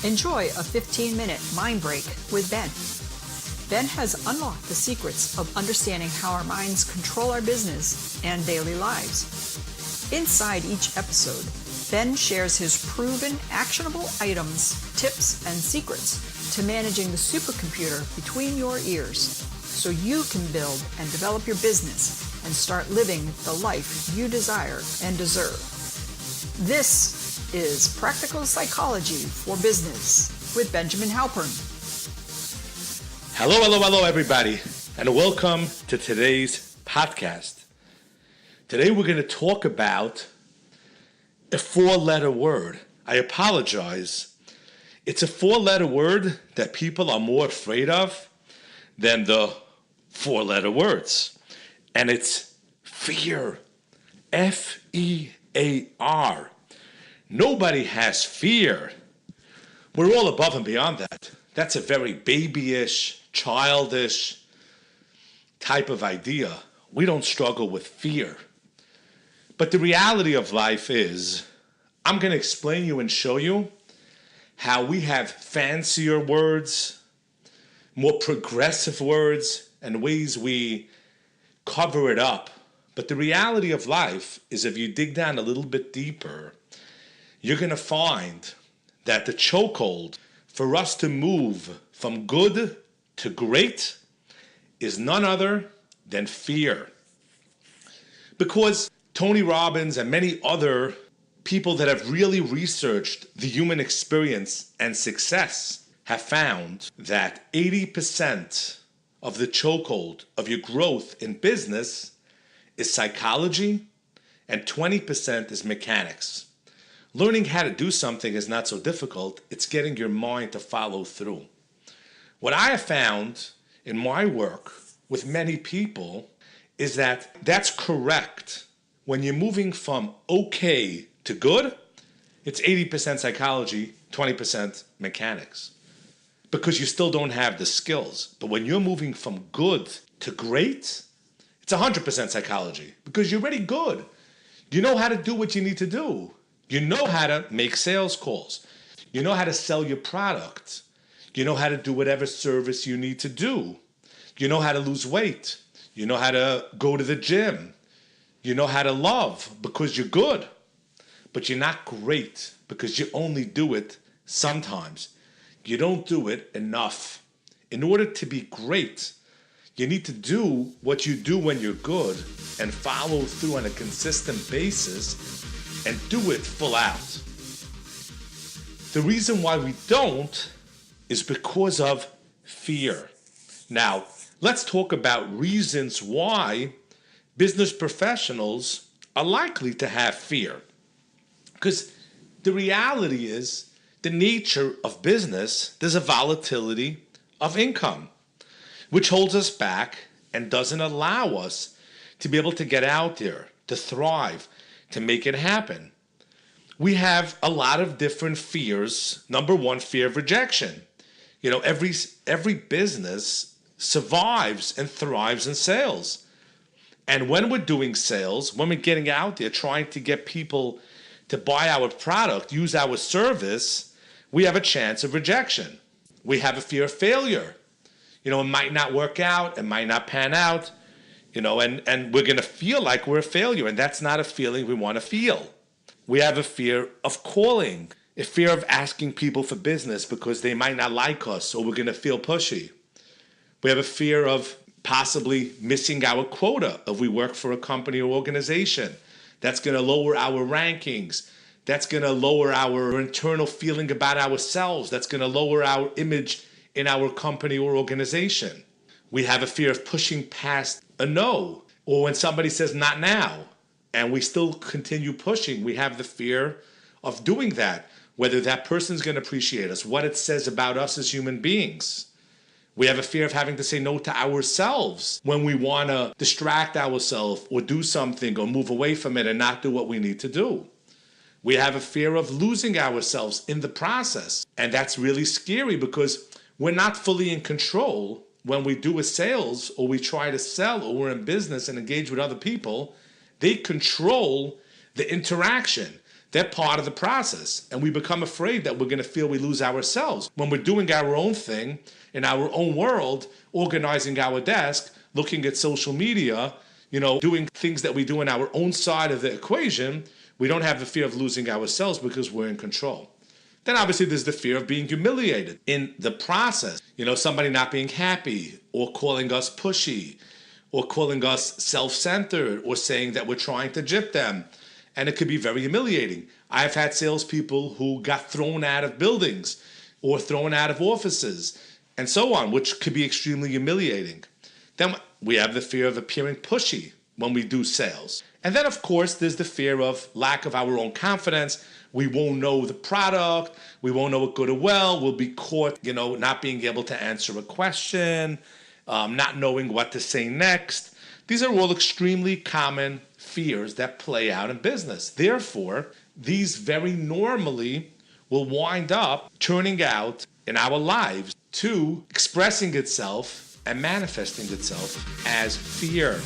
Enjoy a 15-minute mind break with Ben. Ben has unlocked the secrets of understanding how our minds control our business and daily lives. Inside each episode, Ben shares his proven actionable items, tips, and secrets to managing the supercomputer between your ears so you can build and develop your business and start living the life you desire and deserve. This is Practical Psychology for Business with Benjamin Halpern. Hello, everybody, and welcome to today's podcast. Today we're going to talk about a four-letter word. I apologize. It's a four-letter word that people are more afraid of than the four-letter words. And it's fear. F-E-A-R. Nobody has fear. We're all above and beyond that. That's a very babyish, childish type of idea. We don't struggle with fear. But the reality of life is, I'm going to explain you and show you how we have fancier words, more progressive words, and ways we cover it up. But the reality of life is, if you dig down a little bit deeper, you're going to find that the chokehold for us to move from good to great is none other than fear. Because Tony Robbins and many other people that have really researched the human experience and success have found that 80% of the chokehold of your growth in business is psychology and 20% is mechanics. Learning how to do something is not so difficult. It's getting your mind to follow through. What I have found in my work with many people is that that's correct. When you're moving from okay to good, it's 80% psychology, 20% mechanics. Because you still don't have the skills. But when you're moving from good to great, it's 100% psychology. Because you're already good. You know how to do what you need to do. You know how to make sales calls. You know how to sell your product. You know how to do whatever service you need to do. You know how to lose weight. You know how to go to the gym. You know how to love because you're good. But you're not great because you only do it sometimes. You don't do it enough. In order to be great, you need to do what you do when you're good and follow through on a consistent basis and do it full out. The reason why we don't is because of fear. Now, let's talk about reasons why business professionals are likely to have fear. Because the reality is, the nature of business, there's a volatility of income, which holds us back and doesn't allow us to be able to get out there, to thrive, to make it happen. We have a lot of different fears. Number one, fear of rejection. You know, every business survives and thrives in sales. And when we're doing sales, when we're getting out there trying to get people to buy our product, use our service, we have a chance of rejection. We have a fear of failure. You know, it might not work out, it might not pan out. You know, and we're going to feel like we're a failure, and that's not a feeling we want to feel. We have a fear of calling, a fear of asking people for business because they might not like us or we're going to feel pushy. We have a fear of possibly missing our quota if we work for a company or organization. That's going to lower our rankings. That's going to lower our internal feeling about ourselves. That's going to lower our image in our company or organization. We have a fear of pushing past a no, or when somebody says not now, and we still continue pushing, we have the fear of doing that, whether that person's going to appreciate us, what it says about us as human beings. We have a fear of having to say no to ourselves when we want to distract ourselves or do something or move away from it and not do what we need to do. We have a fear of losing ourselves in the process, and that's really scary because we're not fully in control when we do a sales or we try to sell or we're in business and engage with other people. They control the interaction. They're part of the process. And we become afraid that we're going to feel we lose ourselves when we're doing our own thing in our own world, organizing our desk, looking at social media, doing things that we do in our own side of the equation. We don't have the fear of losing ourselves because we're in control. Then obviously there's the fear of being humiliated in the process. Somebody not being happy or calling us pushy or calling us self-centered or saying that we're trying to gyp them. And it could be very humiliating. I've had salespeople who got thrown out of buildings or thrown out of offices and so on, which could be extremely humiliating. Then we have the fear of appearing pushy when we do sales. And then, of course, there's the fear of lack of our own confidence. We won't know the product. We won't know it good or well. We'll be caught, not being able to answer a question, not knowing what to say next. These are all extremely common fears that play out in business. Therefore, these very normally will wind up turning out in our lives to expressing itself and manifesting itself as fear.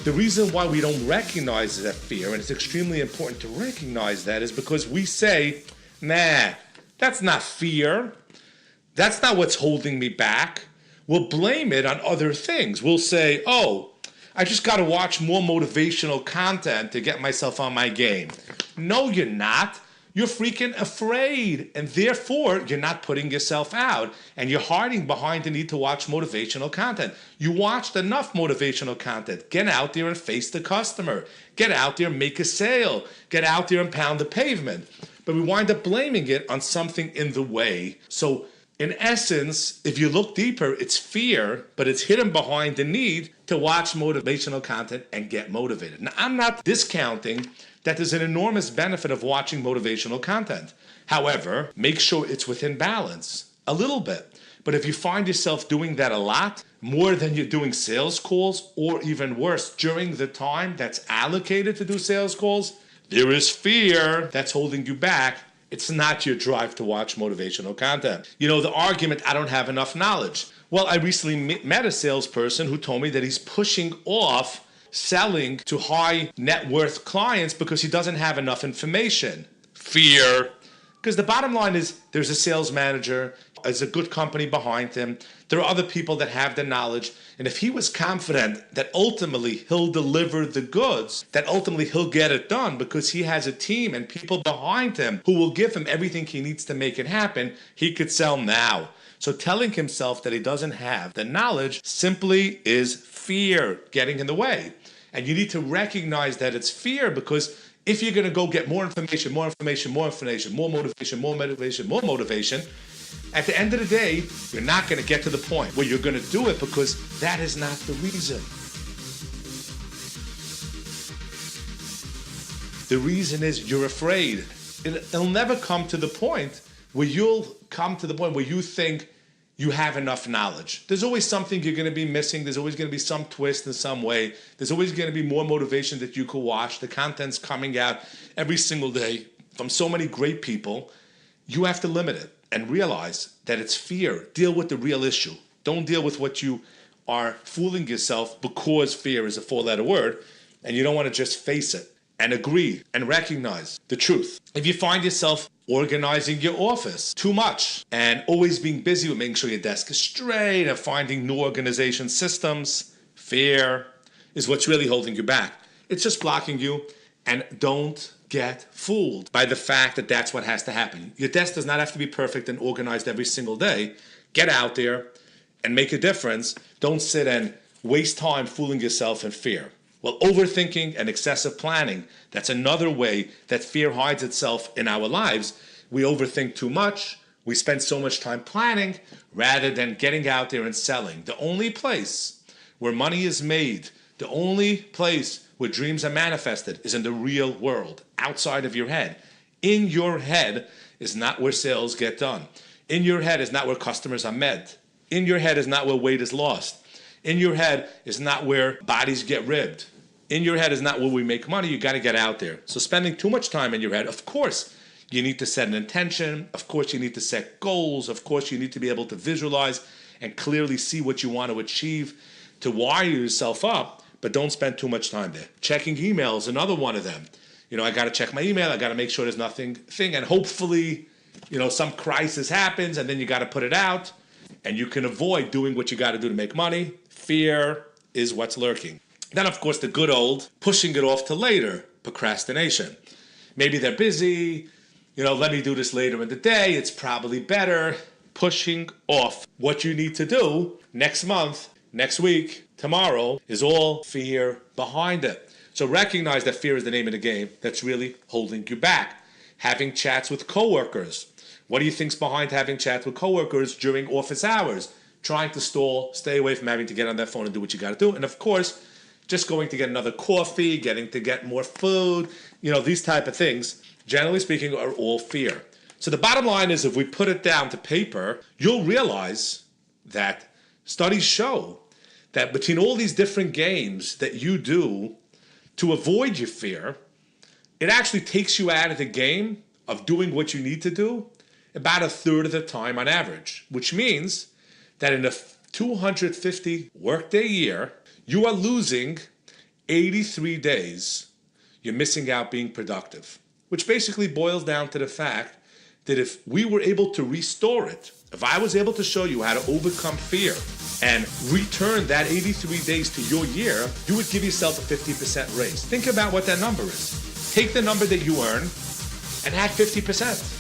The reason why we don't recognize that fear, and it's extremely important to recognize that, is because we say, nah, that's not fear. That's not what's holding me back. We'll blame it on other things. We'll say, oh, I just got to watch more motivational content to get myself on my game. No, you're not. You're freaking afraid, and therefore you're not putting yourself out, and you're hiding behind the need to watch motivational content. You watched enough motivational content. Get out there and face the customer. Get out there and make a sale. Get out there and pound the pavement. But we wind up blaming it on something in the way. So in essence, if you look deeper, it's fear, but it's hidden behind the need to watch motivational content and get motivated. Now, I'm not discounting that there's an enormous benefit of watching motivational content. However, make sure it's within balance, a little bit. But if you find yourself doing that a lot, more than you're doing sales calls, or even worse, during the time that's allocated to do sales calls, there is fear that's holding you back. It's not your drive to watch motivational content. The argument, I don't have enough knowledge. Well, I recently met a salesperson who told me that he's pushing off selling to high net worth clients because he doesn't have enough information. Fear. Because the bottom line is there's a sales manager, there's a good company behind him. There are other people that have the knowledge. And if he was confident that ultimately he'll deliver the goods, that ultimately he'll get it done because he has a team and people behind him who will give him everything he needs to make it happen, he could sell now. So telling himself that he doesn't have the knowledge simply is fear getting in the way. And you need to recognize that it's fear, because if you're going to go get more information, more motivation, more motivation, at the end of the day, you're not going to get to the point where you're going to do it, because that is not the reason. The reason is you're afraid. It'll never come to the point where you think you have enough knowledge. There's always something you're going to be missing. There's always going to be some twist in some way. There's always going to be more motivation that you could watch. The content's coming out every single day from so many great people. You have to limit it and realize that it's fear. Deal with the real issue. Don't deal with what you are fooling yourself because fear is a four-letter word, and you don't want to just face it and agree and recognize the truth. If you find yourself organizing your office too much and always being busy with making sure your desk is straight and finding new organization systems, fear is what's really holding you back. It's just blocking you, and don't get fooled by the fact that that's what has to happen. Your desk does not have to be perfect and organized every single day. Get out there and make a difference. Don't sit and waste time fooling yourself in fear. Well, overthinking and excessive planning, that's another way that fear hides itself in our lives. We overthink too much. We spend so much time planning rather than getting out there and selling. The only place where money is made, the only place where dreams are manifested is in the real world, outside of your head. In your head is not where sales get done. In your head is not where customers are met. In your head is not where weight is lost. In your head is not where bodies get ribbed. In your head is not where we make money. You got to get out there. So spending too much time in your head, of course, you need to set an intention. Of course, you need to set goals. Of course, you need to be able to visualize and clearly see what you want to achieve to wire yourself up, but don't spend too much time there. Checking emails, another one of them. I got to check my email. I got to make sure there's nothing thing. And hopefully, some crisis happens and then you got to put it out and you can avoid doing what you got to do to make money. Fear is what's lurking. Then, of course, the good old pushing it off to later, procrastination. Maybe they're busy. Let me do this later in the day. It's probably better. Pushing off what you need to do next month, next week, tomorrow is all fear behind it. So recognize that fear is the name of the game that's really holding you back. Having chats with coworkers. What do you think's behind having chats with coworkers during office hours? Trying to stall, stay away from having to get on that phone and do what you got to do. And of course, just going to get another coffee, getting to get more food, these type of things, generally speaking, are all fear. So the bottom line is if we put it down to paper, you'll realize that studies show that between all these different games that you do to avoid your fear, it actually takes you out of the game of doing what you need to do about a third of the time on average, which means that in a 250 workday year, you are losing 83 days. You're missing out being productive, which basically boils down to the fact that if we were able to restore it, if I was able to show you how to overcome fear and return that 83 days to your year, you would give yourself a 50% raise. Think about what that number is. Take the number that you earn and add 50%.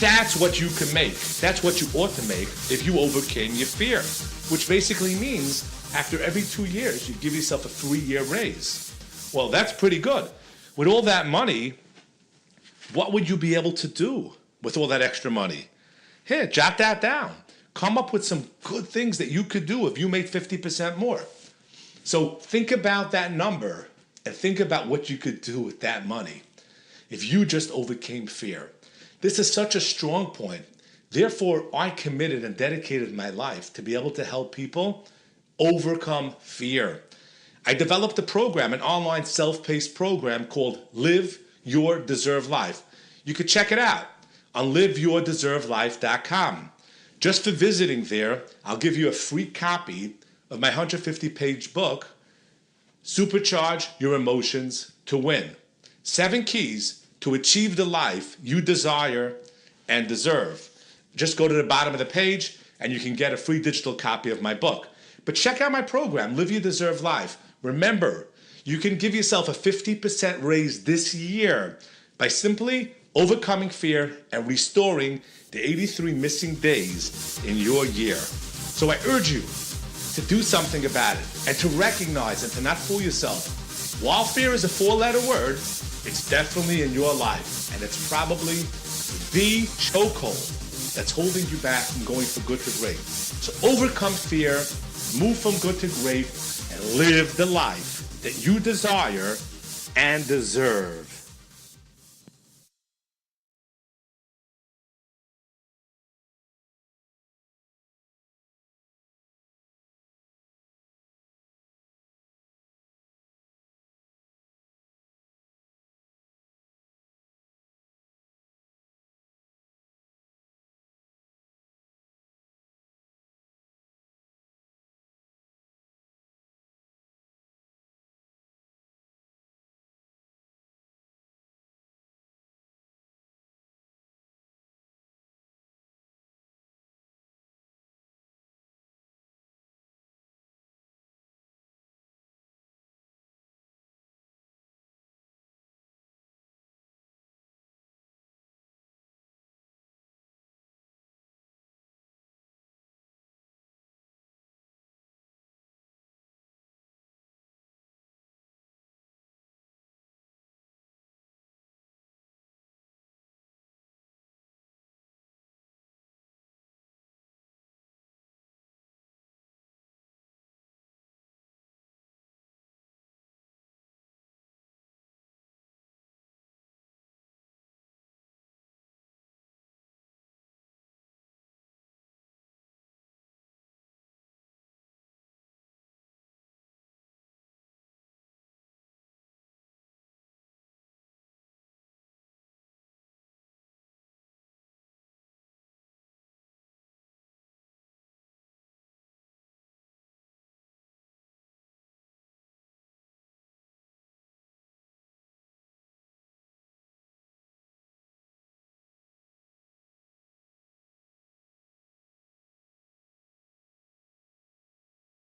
That's what you can make. That's what you ought to make if you overcame your fear, which basically means after every 2 years, you give yourself a 3-year raise. Well, that's pretty good. With all that money, what would you be able to do with all that extra money? Here, jot that down. Come up with some good things that you could do if you made 50% more. So think about that number and think about what you could do with that money if you just overcame fear. This is such a strong point. Therefore, I committed and dedicated my life to be able to help people overcome fear. I developed a program, an online self-paced program called Live Your Deserved Life. You could check it out on liveyourdeservedlife.com. Just for visiting there, I'll give you a free copy of my 150-page book, Supercharge Your Emotions to Win. 7 keys to achieve the life you desire and deserve. Just go to the bottom of the page and you can get a free digital copy of my book. But check out my program, Live Your Deserved Life. Remember, you can give yourself a 50% raise this year by simply overcoming fear and restoring the 83 missing days in your year. So I urge you to do something about it and to recognize and to not fool yourself. While fear is a 4-letter word, it's definitely in your life, and it's probably the chokehold that's holding you back from going from good to great. So overcome fear, move from good to great, and live the life that you desire and deserve.